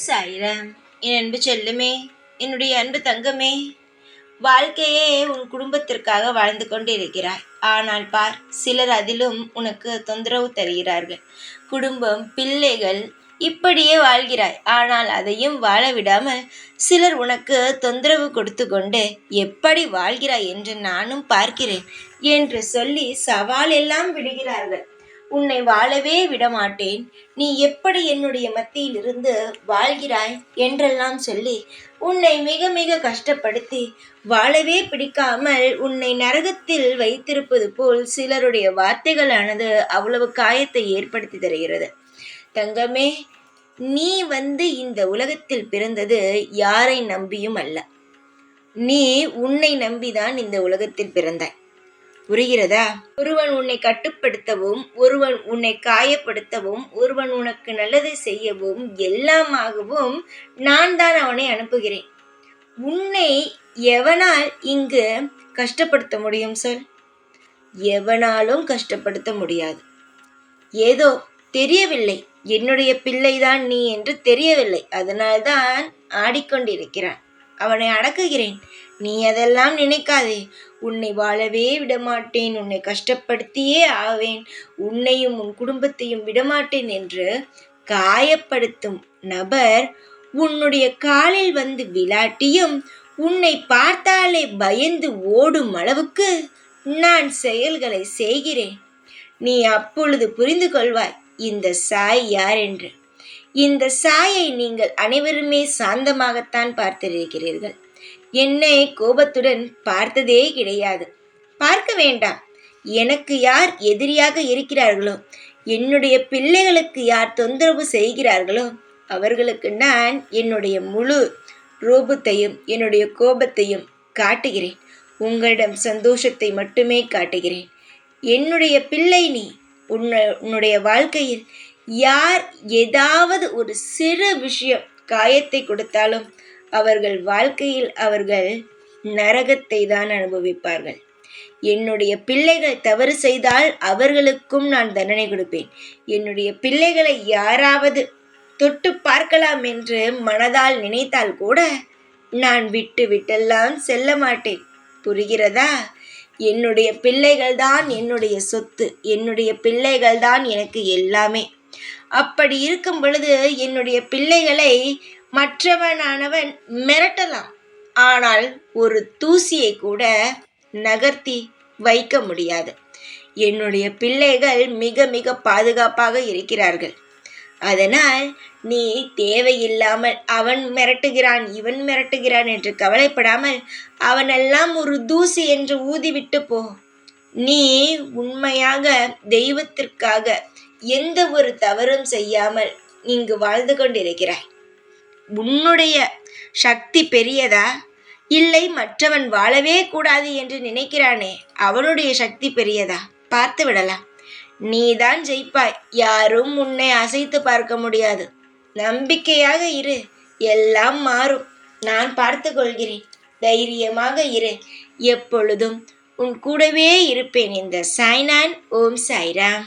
சாயிராம். என் அன்பு செல்லுமே, என்னுடைய அன்பு தங்கமே, வாழ்க்கையே உன் குடும்பத்திற்காக வாழ்ந்து கொண்டு இருக்கிறாய். ஆனால் பார், சிலர் அதிலும் உனக்கு தொந்தரவு தருகிறார்கள். குடும்பம், பிள்ளைகள், இப்படியே வாழ்கிறாய். ஆனால் அதையும் வாழ விடாமல் சிலர் உனக்கு தொந்தரவு கொடுத்து கொண்டு எப்படி வாழ்கிறாய் என்று நானும் பார்க்கிறேன் என்று சொல்லி சவால் எல்லாம் விடுகிறார்கள். உன்னை வாழவே விடமாட்டேன், நீ எப்படி என்னுடைய மத்தியில் இருந்து வாழ்கிறாய் என்றெல்லாம் சொல்லி உன்னை மிக மிக கஷ்டப்படுத்தி வாழவே பிடிக்காமல் உன்னை நரகத்தில் வைத்திருப்பது போல் சிலருடைய வார்த்தைகளானது அவ்வளவு காயத்தை ஏற்படுத்தி தருகிறது. தங்கமே, நீ இந்த உலகத்தில் பிறந்தது யாரை நம்பியும் அல்ல. நீ உன்னை நம்பிதான் இந்த உலகத்தில் பிறந்தாய். புரிகிறதா? ஒருவன் உன்னை கட்டுப்படுத்தவும், ஒருவன் உன்னை காயப்படுத்தவும், ஒருவன் உனக்கு நல்லதை செய்யவும், எல்லாமாகவும் நான் தான் அவனை அனுப்புகிறேன். உன்னை எவனால் இங்கு கஷ்டப்படுத்த முடியும் சொல்? எவனாலும் கஷ்டப்படுத்த முடியாது. ஏதோ தெரியவில்லை, என்னுடைய பிள்ளைதான் நீ என்று தெரியவில்லை, அதனால்தான் ஆடிக்கொண்டிருக்கிறான். அவனை அடக்குகிறேன். நீ அதெல்லாம் நினைக்காதே. உன்னை வாழவே விடமாட்டேன், உன்னை கஷ்டப்படுத்தியே ஆவேன், உன்னையும் உன் குடும்பத்தையும் விடமாட்டேன் என்று காயப்படுத்தும் நபர் உன்னுடைய காலில் விளாட்டியும் உன்னை பார்த்தாலே பயந்து ஓடும் அளவுக்கு நான் செயல்களை செய்கிறேன். நீ அப்பொழுது புரிந்து கொள்வாய் இந்த சாய் யார் என்று. இந்த சாயை நீங்கள் அனைவருமே சாந்தமாகத்தான் பார்த்திருக்கிறீர்கள். என்னை கோபத்துடன் பார்த்ததே கிடையாது. பார்க்க வேண்டாம். எனக்கு யார் எதிரியாக இருக்கிறார்களோ, என்னுடைய பிள்ளைகளுக்கு யார் தொந்தரவு செய்கிறார்களோ அவர்களுக்கு நான் என்னுடைய முழு ரூபத்தையும் என்னுடைய கோபத்தையும் காட்டுகிறேன். உங்களிடம் சந்தோஷத்தை மட்டுமே காட்டுகிறேன். என்னுடைய பிள்ளை நீ. உன்னுடைய வாழ்க்கையில் யார் ஏதாவது ஒரு சிறு விஷயம் காயத்தை கொடுத்தாலும் அவர்கள் வாழ்க்கையில் அவர்கள் நரகத்தை தான் அனுபவிப்பார்கள். என்னுடைய பிள்ளைகள் தவறு செய்தால் அவர்களுக்கும் நான் தண்டனை கொடுப்பேன். என்னுடைய பிள்ளைகளை யாராவது தொட்டு பார்க்கலாம் என்று மனதால் நினைத்தால் கூட நான் விட்டெல்லாம் செல்ல மாட்டேன். புரிகிறதா? என்னுடைய பிள்ளைகள் தான் என்னுடைய சொத்து. என்னுடைய பிள்ளைகள் தான் எனக்கு எல்லாமே. அப்படி இருக்கும் பொழுது என்னுடைய பிள்ளைகளை மற்றவனானவன் மிரட்டலாம், ஆனால் ஒரு தூசியை கூட நகர்த்தி வைக்க முடியாது. என்னுடைய பிள்ளைகள் மிக மிக பாதுகாப்பாக இருக்கிறார்கள். அதனால் நீ தேவையில்லாமல் அவன் மிரட்டுகிறான், இவன் மிரட்டுகிறான் என்று கவலைப்படாமல் அவனெல்லாம் ஒரு தூசி என்று ஊதிவிட்டு போ. நீ உண்மையாக தெய்வத்திற்காக எந்த ஒரு தவறும் செய்யாமல் இங்கு வாழ்ந்து கொண்டிருக்கிறாய். உன்னுடைய சக்தி பெரியதா, இல்லை மற்றவன் வாழவே கூடாது என்று நினைக்கிறானே அவனுடைய சக்தி பெரியதா? பார்த்து விடலாம். நீதான் ஜெயிப்பாய். யாரும் உன்னை அசைத்து பார்க்க முடியாது. நம்பிக்கையாக இரு, எல்லாம் மாறும். நான் பார்த்து கொள்கிறேன். தைரியமாக இரு. எப்பொழுதும் உன் கூடவே இருப்பேன். இந்த சாய்நான். ஓம் சாய்ராம்.